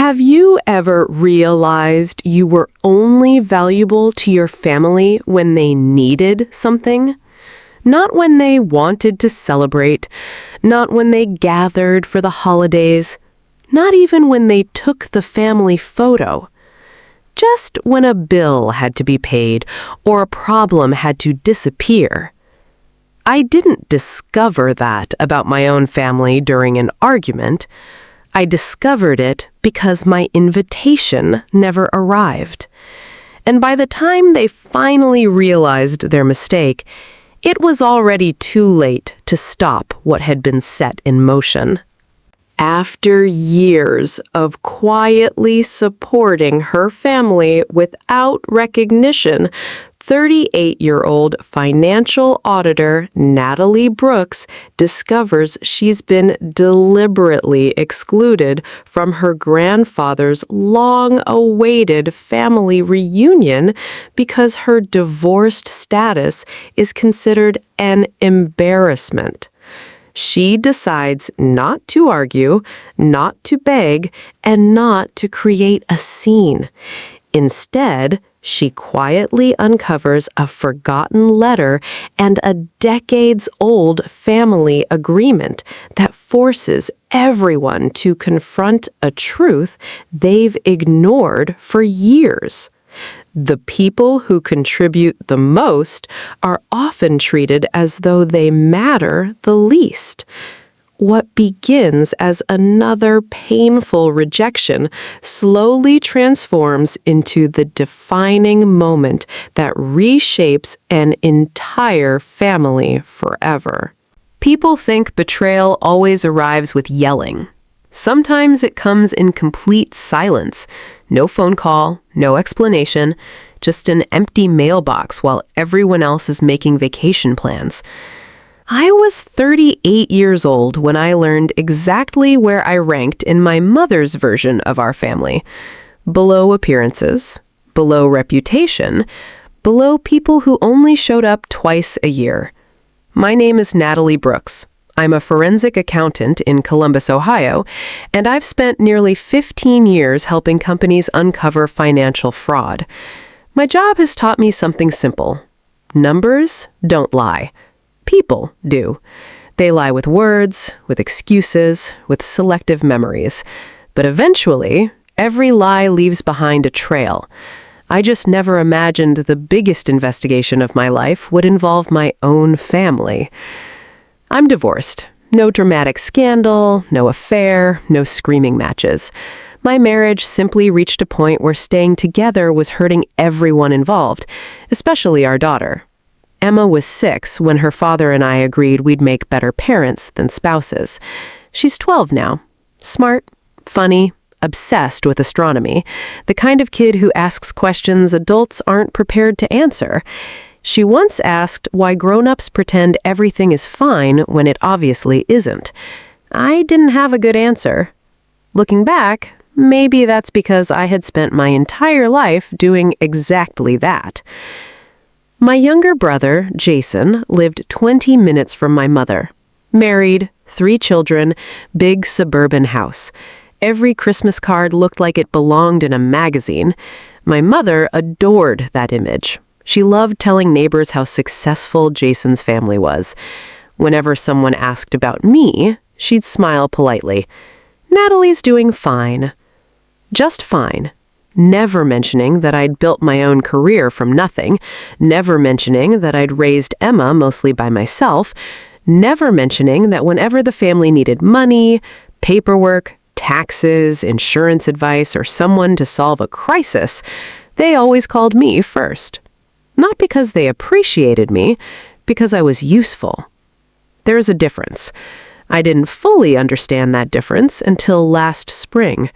Have you ever realized you were only valuable to your family when they needed something? Not when they wanted to celebrate, not when they gathered for the holidays, not even when they took the family photo. Just when a bill had to be paid or a problem had to disappear. I didn't discover that about my own family during an argument. I discovered it because my invitation never arrived. And by the time they finally realized their mistake, it was already too late to stop what had been set in motion. After years of quietly supporting her family without recognition, 38-year-old financial auditor Natalie Brooks discovers she's been deliberately excluded from her grandfather's long-awaited family reunion because her divorced status is considered an embarrassment. She decides not to argue, not to beg, and not to create a scene. Instead, she quietly uncovers a forgotten letter and a decades-old family agreement that forces everyone to confront a truth they've ignored for years. The people who contribute the most are often treated as though they matter the least. What begins as another painful rejection slowly transforms into the defining moment that reshapes an entire family forever. People think betrayal always arrives with yelling. Sometimes it comes in complete silence. No phone call, no explanation, just an empty mailbox while everyone else is making vacation plans. I was 38 years old when I learned exactly where I ranked in my mother's version of our family. Below appearances, below reputation, below people who only showed up twice a year. My name is Natalie Brooks. I'm a forensic accountant in Columbus, Ohio, and I've spent nearly 15 years helping companies uncover financial fraud. My job has taught me something simple. Numbers don't lie. People do. They lie with words, with excuses, with selective memories. But eventually, every lie leaves behind a trail. I just never imagined the biggest investigation of my life would involve my own family. I'm divorced. No dramatic scandal, no affair, no screaming matches. My marriage simply reached a point where staying together was hurting everyone involved, especially our daughter. Emma was 6 when her father and I agreed we'd make better parents than spouses. She's 12 now. Smart, funny, obsessed with astronomy. The kind of kid who asks questions adults aren't prepared to answer. She once asked why grown-ups pretend everything is fine when it obviously isn't. I didn't have a good answer. Looking back, maybe that's because I had spent my entire life doing exactly that. My younger brother, Jason, lived 20 minutes from my mother. Married, 3 children, big suburban house. Every Christmas card looked like it belonged in a magazine. My mother adored that image. She loved telling neighbors how successful Jason's family was. Whenever someone asked about me, she'd smile politely. Natalie's doing fine. Just fine. Never mentioning that I'd built my own career from nothing. Never mentioning that I'd raised Emma mostly by myself. Never mentioning that whenever the family needed money, paperwork, taxes, insurance advice, or someone to solve a crisis, they always called me first. Not because they appreciated me, because I was useful. There's a difference. I didn't fully understand that difference until last spring.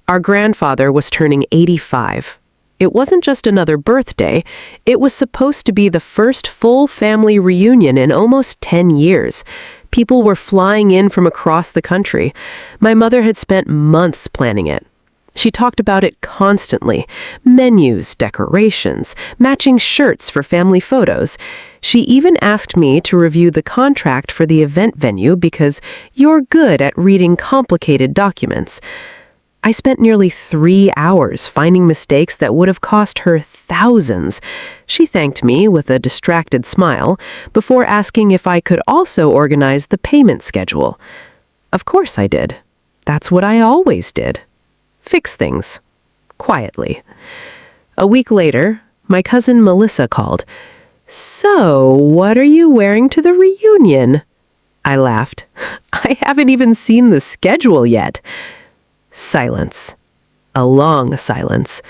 Our grandfather was turning 85. It wasn't just another birthday. It was supposed to be the first full family reunion in almost 10 years. People were flying in from across the country. My mother had spent months planning it. She talked about it constantly. Menus, decorations, matching shirts for family photos. She even asked me to review the contract for the event venue because you're good at reading complicated documents. I spent nearly 3 hours finding mistakes that would have cost her thousands. She thanked me with a distracted smile before asking if I could also organize the payment schedule. Of course I did. That's what I always did. Fix things. Quietly. A week later, my cousin Melissa called. "So, what are you wearing to the reunion?" I laughed. "I haven't even seen the schedule yet." Silence. A long silence.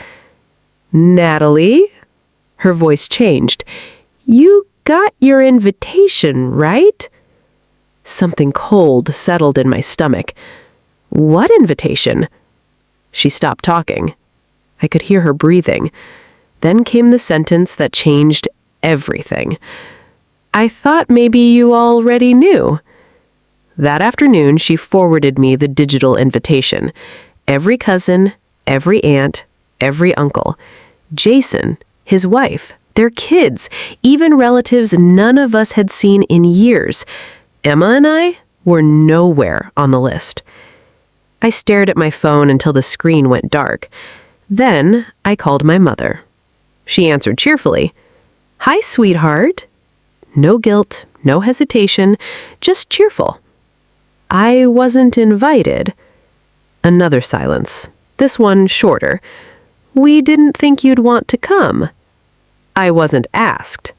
"Natalie?" Her voice changed. "You got your invitation, right?" Something cold settled in my stomach. "What invitation?" She stopped talking. I could hear her breathing. Then came the sentence that changed everything. "I thought maybe you already knew." That afternoon, she forwarded me the digital invitation. Every cousin, every aunt, every uncle. Jason, his wife, their kids, even relatives none of us had seen in years. Emma and I were nowhere on the list. I stared at my phone until the screen went dark. Then I called my mother. She answered cheerfully. "Hi, sweetheart." No guilt, no hesitation, just cheerful. "I wasn't invited." Another silence, this one shorter. "We didn't think you'd want to come." "I wasn't asked."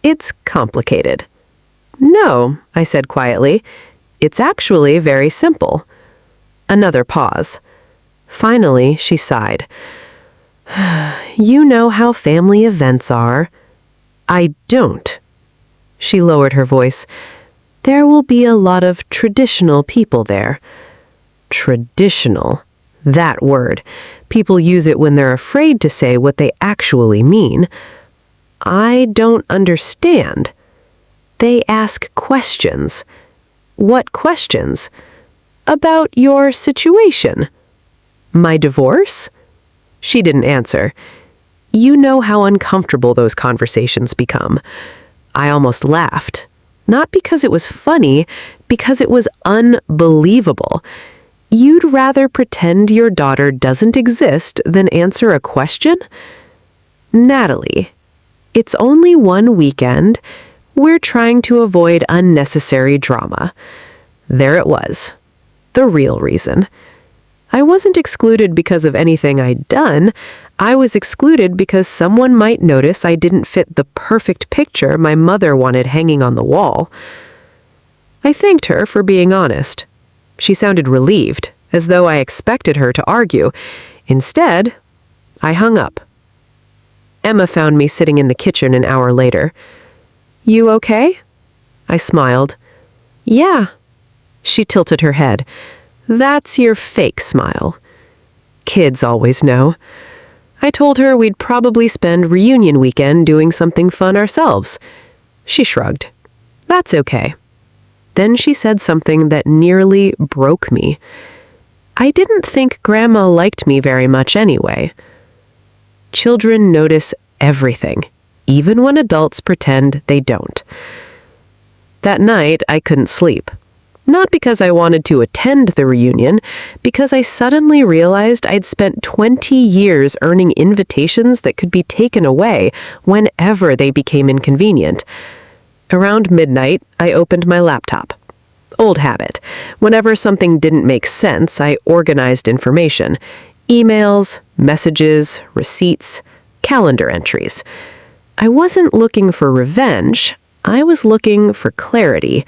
"It's complicated." "No," I said quietly. "It's actually very simple." Another pause. Finally, she sighed. "You know how family events are." "I don't." She lowered her voice. "There will be a lot of traditional people there." Traditional. That word. People use it when they're afraid to say what they actually mean. "I don't understand." "They ask questions." "What questions?" "About your situation." "My divorce?" She didn't answer. You know how uncomfortable those conversations become. I almost laughed. Not because it was funny, because it was unbelievable. You'd rather pretend your daughter doesn't exist than answer a question? "Natalie, it's only one weekend. We're trying to avoid unnecessary drama." There it was. The real reason. I wasn't excluded because of anything I'd done. I was excluded because someone might notice I didn't fit the perfect picture my mother wanted hanging on the wall. I thanked her for being honest. She sounded relieved, as though I expected her to argue. Instead, I hung up. Emma found me sitting in the kitchen an hour later. "You okay?" I smiled. "Yeah." She tilted her head. "That's your fake smile." Kids always know. I told her we'd probably spend reunion weekend doing something fun ourselves. She shrugged. "That's okay." Then she said something that nearly broke me. "I didn't think Grandma liked me very much anyway." Children notice everything, even when adults pretend they don't. That night, I couldn't sleep. Not because I wanted to attend the reunion, because I suddenly realized I'd spent 20 years earning invitations that could be taken away whenever they became inconvenient. Around midnight, I opened my laptop. Old habit. Whenever something didn't make sense, I organized information. Emails, messages, receipts, calendar entries. I wasn't looking for revenge. I was looking for clarity.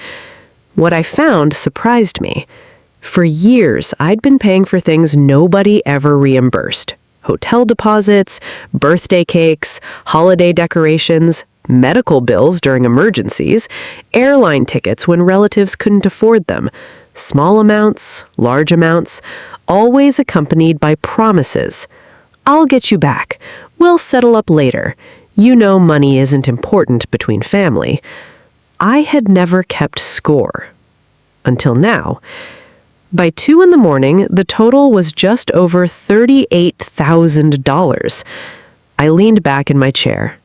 What I found surprised me. For years, I'd been paying for things nobody ever reimbursed. Hotel deposits, birthday cakes, holiday decorations, medical bills during emergencies, airline tickets when relatives couldn't afford them. Small amounts, large amounts, always accompanied by promises. "I'll get you back. We'll settle up later. You know money isn't important between family." I had never kept score. Until now. By 2 in the morning, the total was just over $38,000. I leaned back in my chair.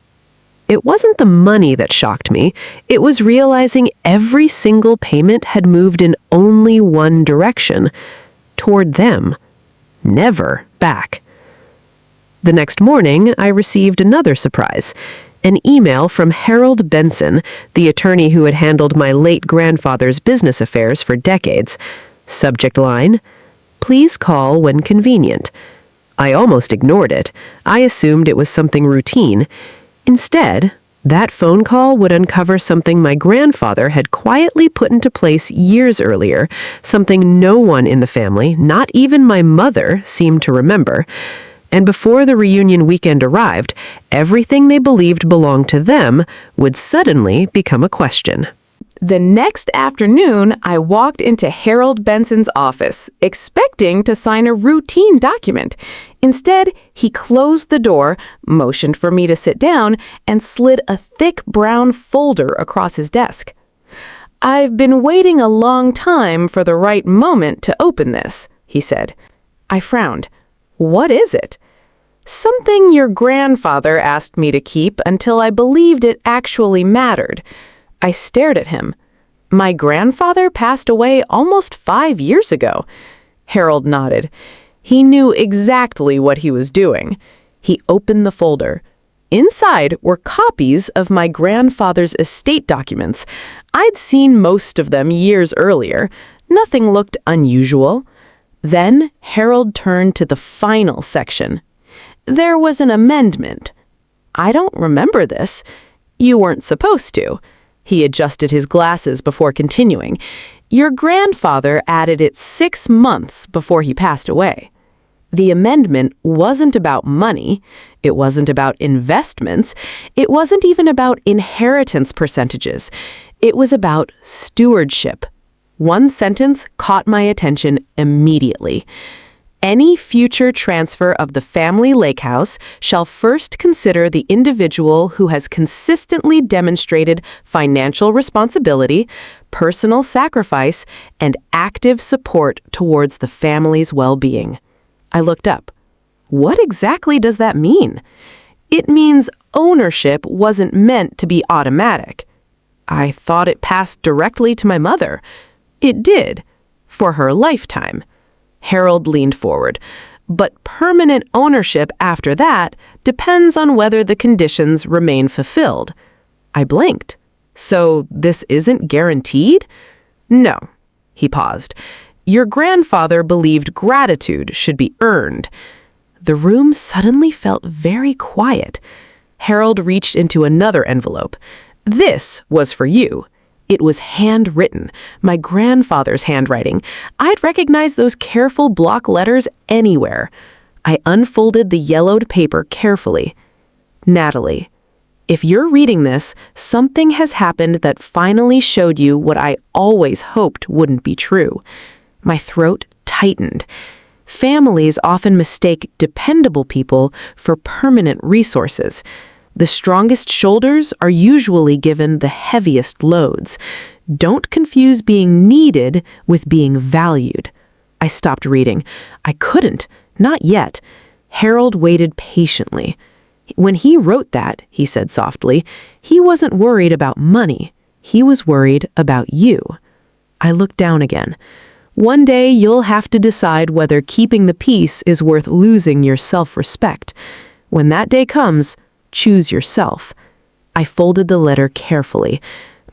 It wasn't the money that shocked me. It was realizing every single payment had moved in only one direction, toward them. Never back. The next morning, I received another surprise. An email from Harold Benson, the attorney who had handled my late grandfather's business affairs for decades. Subject line, "Please call when convenient." I almost ignored it. I assumed it was something routine. Instead, that phone call would uncover something my grandfather had quietly put into place years earlier, something no one in the family, not even my mother, seemed to remember. And before the reunion weekend arrived, everything they believed belonged to them would suddenly become a question. The next afternoon, I walked into Harold Benson's office, expecting to sign a routine document. Instead, he closed the door, motioned for me to sit down, and slid a thick brown folder across his desk. "I've been waiting a long time for the right moment to open this," he said. I frowned. "What is it?" "Something your grandfather asked me to keep until I believed it actually mattered." I stared at him. "My grandfather passed away almost 5 years ago." Harold nodded. He knew exactly what he was doing. He opened the folder. Inside were copies of my grandfather's estate documents. I'd seen most of them years earlier. Nothing looked unusual. Then Harold turned to the final section. There was an amendment. "I don't remember this." "You weren't supposed to." He adjusted his glasses before continuing. "Your grandfather added it 6 months before he passed away." The amendment wasn't about money. It wasn't about investments. It wasn't even about inheritance percentages. It was about stewardship. One sentence caught my attention immediately. "Any future transfer of the family lake house shall first consider the individual who has consistently demonstrated financial responsibility, personal sacrifice, and active support towards the family's well-being." I looked up. What exactly does that mean? It means ownership wasn't meant to be automatic. I thought it passed directly to my mother. It did, for her lifetime. Harold leaned forward. But permanent ownership after that depends on whether the conditions remain fulfilled. I blinked. So this isn't guaranteed? No. He paused. Your grandfather believed gratitude should be earned. The room suddenly felt very quiet. Harold reached into another envelope. This was for you. It was handwritten, my grandfather's handwriting. I'd recognize those careful block letters anywhere. I unfolded the yellowed paper carefully. "Natalie, if you're reading this, something has happened that finally showed you what I always hoped wouldn't be true." My throat tightened. Families often mistake dependable people for permanent resources. The strongest shoulders are usually given the heaviest loads. Don't confuse being needed with being valued. I stopped reading. I couldn't, not yet. Harold waited patiently. When he wrote that, he said softly, he wasn't worried about money. He was worried about you. I looked down again. One day you'll have to decide whether keeping the peace is worth losing your self-respect. When that day comes, choose yourself. I folded the letter carefully.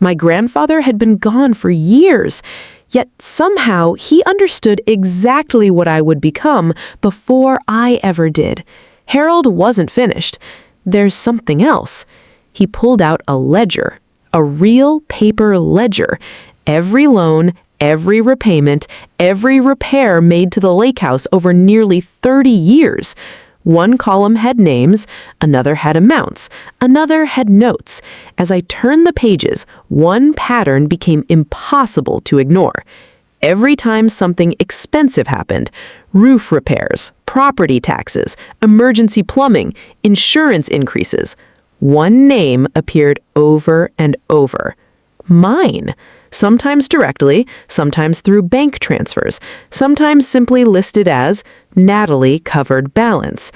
My grandfather had been gone for years, yet somehow he understood exactly what I would become before I ever did. Harold wasn't finished. There's something else. He pulled out a ledger, a real paper ledger. Every loan, every repayment, every repair made to the lake house over nearly 30 years. One column had names, another had amounts, another had notes. As I turned the pages, one pattern became impossible to ignore. Every time something expensive happened, roof repairs, property taxes, emergency plumbing, insurance increases, one name appeared over and over. Mine. Sometimes directly, sometimes through bank transfers, sometimes simply listed as Natalie covered balance.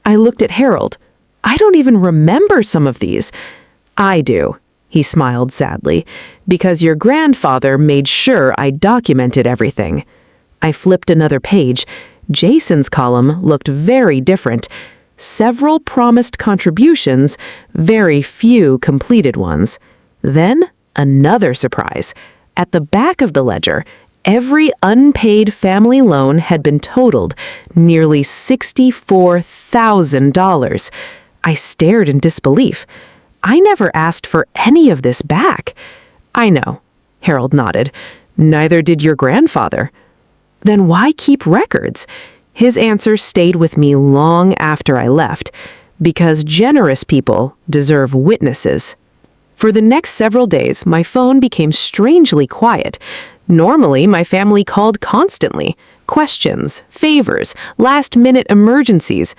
I looked at Harold. I don't even remember some of these. I do, he smiled sadly, because your grandfather made sure I documented everything. I flipped another page. Jason's column looked very different. Several promised contributions, very few completed ones. Then, another surprise. At the back of the ledger, every unpaid family loan had been totaled, nearly $64,000. I stared in disbelief. I never asked for any of this back. I know, Harold nodded. Neither did your grandfather. Then why keep records? His answer stayed with me long after I left, because generous people deserve witnesses. For the next several days, my phone became strangely quiet. Normally, my family called constantly. Questions, favors, last-minute emergencies.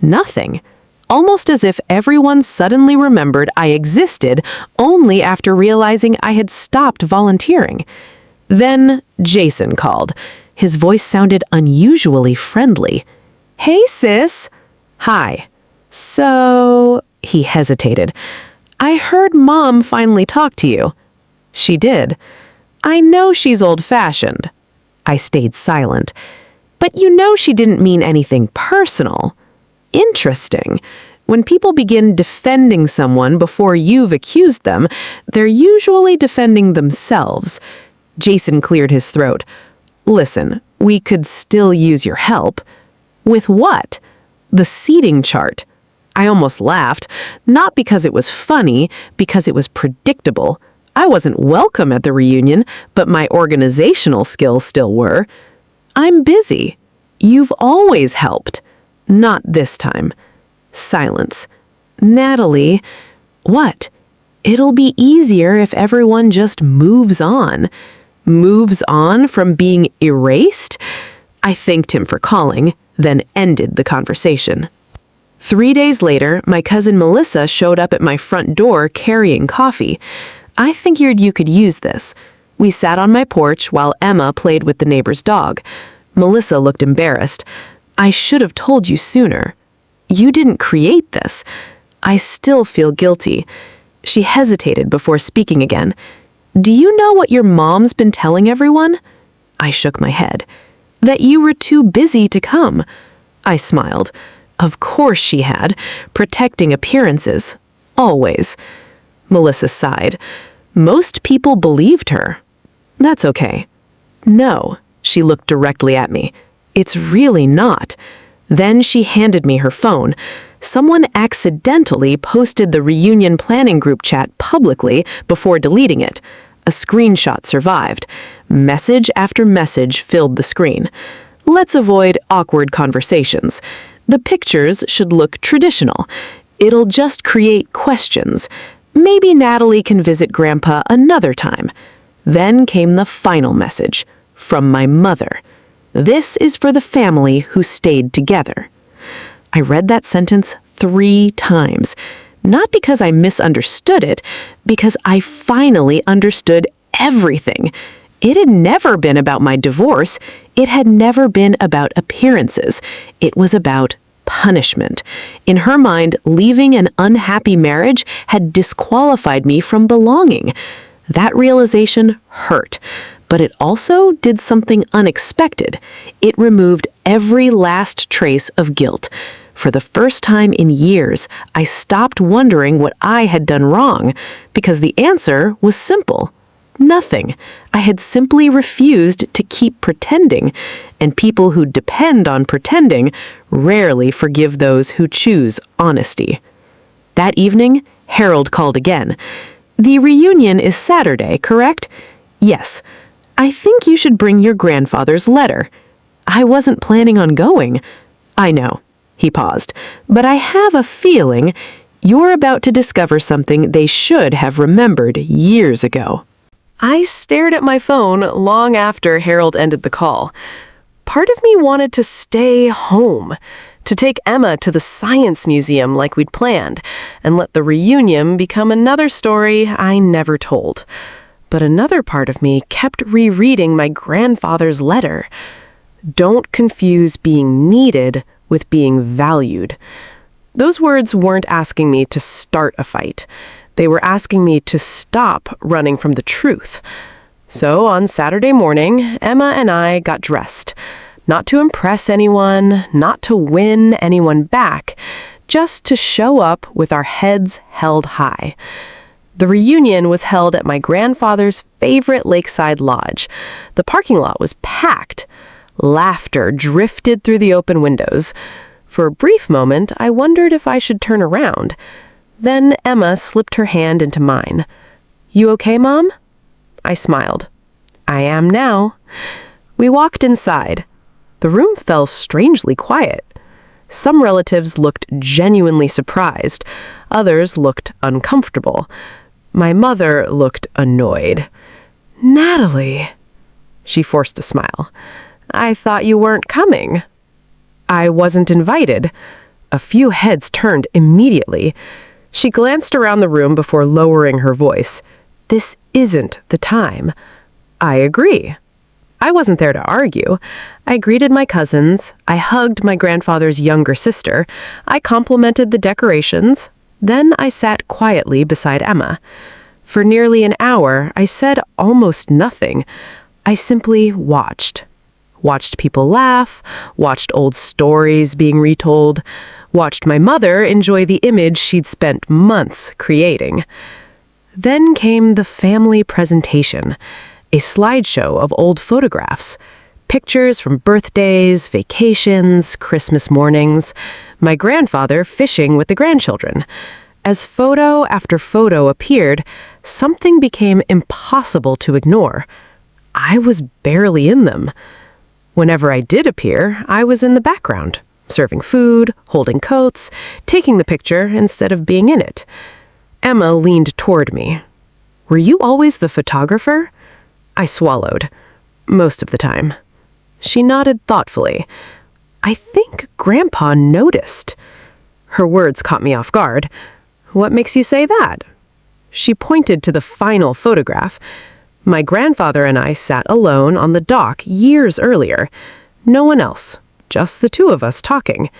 Nothing. Almost as if everyone suddenly remembered I existed only after realizing I had stopped volunteering. Then Jason called. His voice sounded unusually friendly. "Hey, sis." "Hi." "So," he hesitated. "I heard Mom finally talk to you." "She did." "I know she's old-fashioned." I stayed silent. "But you know she didn't mean anything personal." "Interesting. When people begin defending someone before you've accused them, they're usually defending themselves." Jason cleared his throat. "Listen, we could still use your help." "With what?" "The seating chart." I almost laughed, not because it was funny, because it was predictable. I wasn't welcome at the reunion, but my organizational skills still were. "I'm busy." "You've always helped." "Not this time." Silence. "Natalie." "What?" "It'll be easier if everyone just moves on." Moves on from being erased? I thanked him for calling, then ended the conversation. 3 days later, my cousin Melissa showed up at my front door carrying coffee. I figured you could use this. We sat on my porch while Emma played with the neighbor's dog. Melissa looked embarrassed. "I should have told you sooner." "You didn't create this." I still feel guilty. She hesitated before speaking again. "Do you know what your mom's been telling everyone?" I shook my head. "That you were too busy to come." I smiled. Of course she had. Protecting appearances. Always. Melissa sighed. "Most people believed her." "That's okay." "No." She looked directly at me. "It's really not." Then she handed me her phone. Someone accidentally posted the reunion planning group chat publicly before deleting it. A screenshot survived. Message after message filled the screen. Let's avoid awkward conversations. The pictures should look traditional. It'll just create questions. Maybe Natalie can visit Grandpa another time. Then came the final message, from my mother. "This is for the family who stayed together." I read that sentence 3 times. Not because I misunderstood it, because I finally understood everything. It had never been about my divorce. It had never been about appearances. It was about punishment. In her mind, leaving an unhappy marriage had disqualified me from belonging. That realization hurt, but it also did something unexpected. It removed every last trace of guilt. For the first time in years, I stopped wondering what I had done wrong, because the answer was simple. Nothing. I had simply refused to keep pretending, and people who depend on pretending rarely forgive those who choose honesty. That evening, Harold called again. "The reunion is Saturday, correct?" "Yes." "I think you should bring your grandfather's letter." "I wasn't planning on going." "I know." He paused. "But I have a feeling you're about to discover something they should have remembered years ago." I stared at my phone long after Harold ended the call. Part of me wanted to stay home, to take Emma to the science museum like we'd planned, and let the reunion become another story I never told. But another part of me kept rereading my grandfather's letter. Don't confuse being needed with being valued. Those words weren't asking me to start a fight. They were asking me to stop running from the truth. So on Saturday morning, Emma and I got dressed. Not to impress anyone, not to win anyone back, just to show up with our heads held high. The reunion was held at my grandfather's favorite lakeside lodge. The parking lot was packed. Laughter drifted through the open windows. For a brief moment, I wondered if I should turn around. Then Emma slipped her hand into mine. "You okay, Mom?" I smiled. "I am now." We walked inside. The room felt strangely quiet. Some relatives looked genuinely surprised. Others looked uncomfortable. My mother looked annoyed. "Natalie," she forced a smile. "I thought you weren't coming." "I wasn't invited." A few heads turned immediately. She glanced around the room before lowering her voice. "This isn't the time." "I agree." I wasn't there to argue. I greeted my cousins. I hugged my grandfather's younger sister. I complimented the decorations. Then I sat quietly beside Emma. For nearly an hour, I said almost nothing. I simply watched. Watched people laugh, watched old stories being retold, watched my mother enjoy the image she'd spent months creating. Then came the family presentation, a slideshow of old photographs, pictures from birthdays, vacations, Christmas mornings, my grandfather fishing with the grandchildren. As photo after photo appeared, something became impossible to ignore. I was barely in them. Whenever I did appear, I was in the background, serving food, holding coats, taking the picture instead of being in it. Emma leaned toward me. "Were you always the photographer?" I swallowed. "Most of the time." She nodded thoughtfully. "I think Grandpa noticed." Her words caught me off guard. "What makes you say that?" She pointed to the final photograph. My grandfather and I sat alone on the dock years earlier. No one else, just the two of us talking.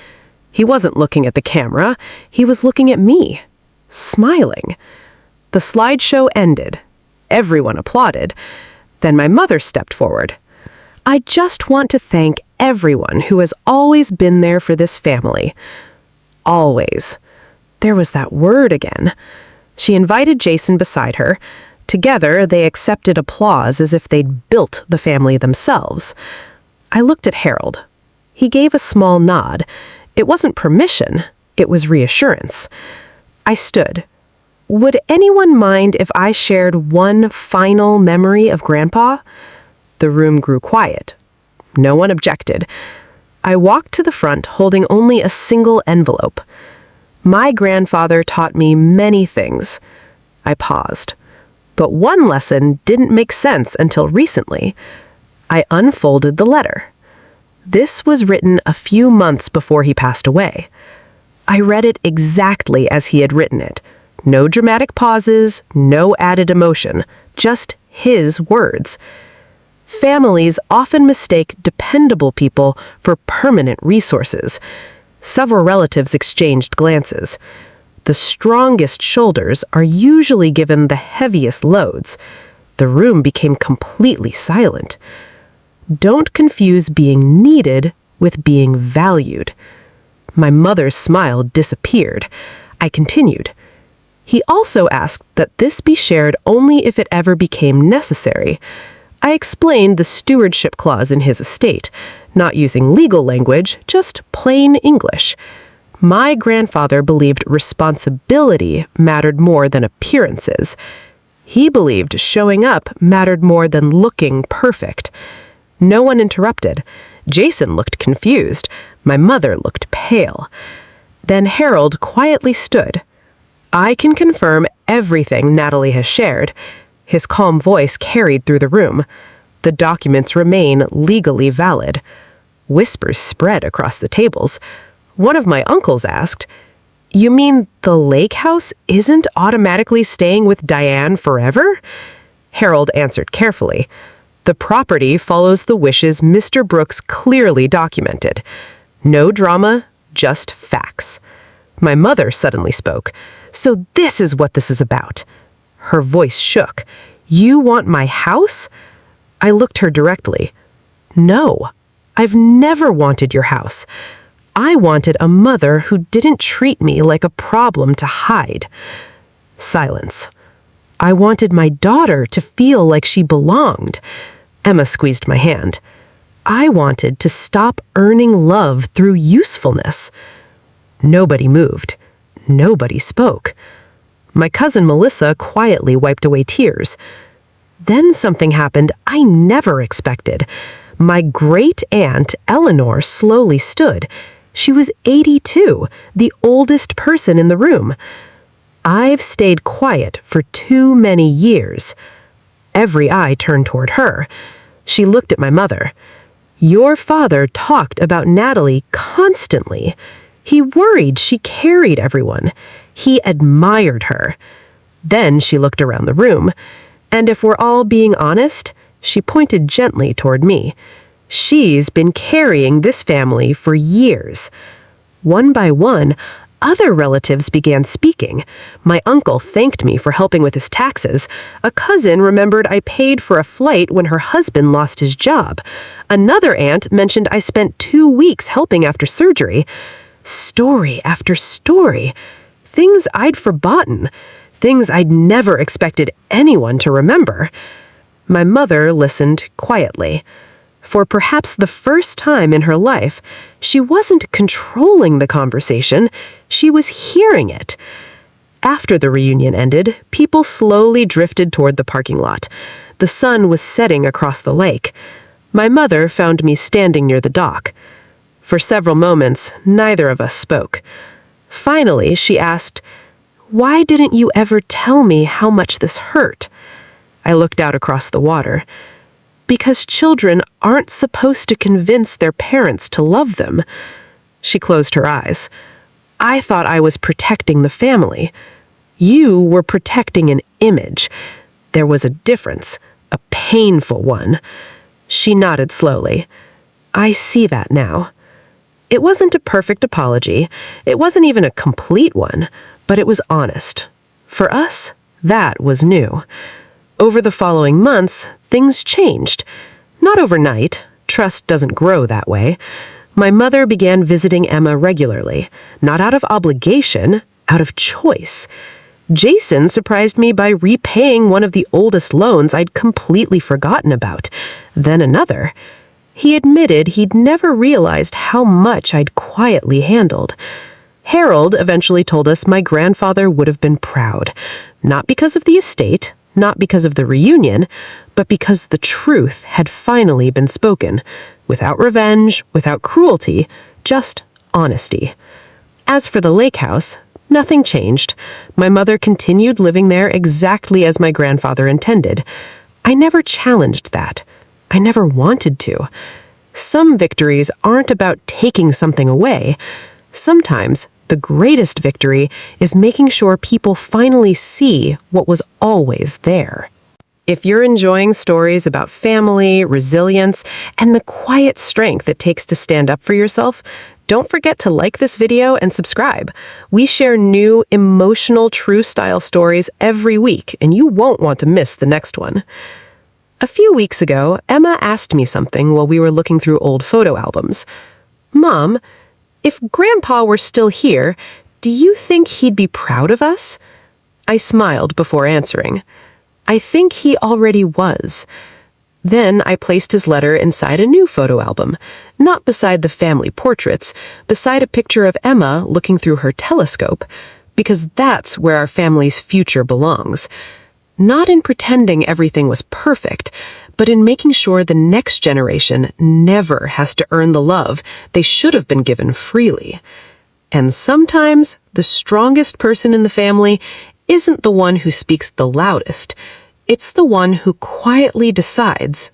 He wasn't looking at the camera. He was looking at me, smiling. The slideshow ended. Everyone applauded. Then my mother stepped forward. "I just want to thank everyone who has always been there for this family." Always. There was that word again. She invited Jason beside her. Together, they accepted applause as if they'd built the family themselves. I looked at Harold. He gave a small nod. It wasn't permission. It was reassurance. I stood. "Would anyone mind if I shared one final memory of Grandpa?" The room grew quiet. No one objected. I walked to the front holding only a single envelope. "My grandfather taught me many things." I paused. But one lesson didn't make sense until recently. I unfolded the letter. This was written a few months before he passed away. I read it exactly as he had written it. No dramatic pauses, no added emotion, just his words. Families often mistake dependable people for permanent resources. Several relatives exchanged glances. The strongest shoulders are usually given the heaviest loads. The room became completely silent. Don't confuse being needed with being valued. My mother's smile disappeared. I continued. He also asked that this be shared only if it ever became necessary. I explained the stewardship clause in his estate, not using legal language, just plain English. My grandfather believed responsibility mattered more than appearances. He believed showing up mattered more than looking perfect. No one interrupted. Jason looked confused. My mother looked pale. Then Harold quietly stood. "I can confirm everything Natalie has shared." His calm voice carried through the room. "The documents remain legally valid." Whispers spread across the tables. One of my uncles asked, "You mean the lake house isn't automatically staying with Diane forever?" Harold answered carefully. "The property follows the wishes Mr. Brooks clearly documented. No drama, just facts." My mother suddenly spoke. "So this is what this is about." Her voice shook. "You want my house?" I looked her directly. "No." I've never wanted your house. I wanted a mother who didn't treat me like a problem to hide. Silence. I wanted my daughter to feel like she belonged. Emma squeezed my hand. I wanted to stop earning love through usefulness. Nobody moved. Nobody spoke. My cousin Melissa quietly wiped away tears. Then something happened I never expected. My great-aunt Eleanor slowly stood. She was 82, the oldest person in the room. I've stayed quiet for too many years. Every eye turned toward her. She looked at my mother. Your father talked about Natalie constantly. He worried she carried everyone. He admired her. Then she looked around the room. And if we're all being honest, she pointed gently toward me. She's been carrying this family for years. One by one, other relatives began speaking. My uncle thanked me for helping with his taxes. A cousin remembered I paid for a flight when her husband lost his job. Another aunt mentioned I spent 2 weeks helping after surgery. Story after story. Things I'd forgotten. Things I'd never expected anyone to remember. My mother listened quietly. For perhaps the first time in her life, she wasn't controlling the conversation, she was hearing it. After the reunion ended, people slowly drifted toward the parking lot. The sun was setting across the lake. My mother found me standing near the dock. For several moments, neither of us spoke. Finally, she asked, "Why didn't you ever tell me how much this hurt?" I looked out across the water. Because children aren't supposed to convince their parents to love them. She closed her eyes. I thought I was protecting the family. You were protecting an image. There was a difference, a painful one. She nodded slowly. I see that now. It wasn't a perfect apology. It wasn't even a complete one, but it was honest. For us, that was new. Over the following months, things changed. Not overnight. Trust doesn't grow that way. My mother began visiting Emma regularly, not out of obligation, out of choice. Jason surprised me by repaying one of the oldest loans I'd completely forgotten about, then another. He admitted he'd never realized how much I'd quietly handled. Harold eventually told us my grandfather would have been proud, not because of the estate, not because of the reunion, but because the truth had finally been spoken, without revenge, without cruelty, just honesty. As for the lake house, nothing changed. My mother continued living there exactly as my grandfather intended. I never challenged that. I never wanted to. Some victories aren't about taking something away. Sometimes the greatest victory is making sure people finally see what was always there. If you're enjoying stories about family, resilience, and the quiet strength it takes to stand up for yourself, don't forget to like this video and subscribe. We share new, emotional, true-style stories every week, and you won't want to miss the next one. A few weeks ago, Emma asked me something while we were looking through old photo albums. Mom, if Grandpa were still here, do you think he'd be proud of us? I smiled before answering. I think he already was. Then I placed his letter inside a new photo album, not beside the family portraits, beside a picture of Emma looking through her telescope, because that's where our family's future belongs. Not in pretending everything was perfect, but in making sure the next generation never has to earn the love they should have been given freely. And sometimes the strongest person in the family isn't the one who speaks the loudest. It's the one who quietly decides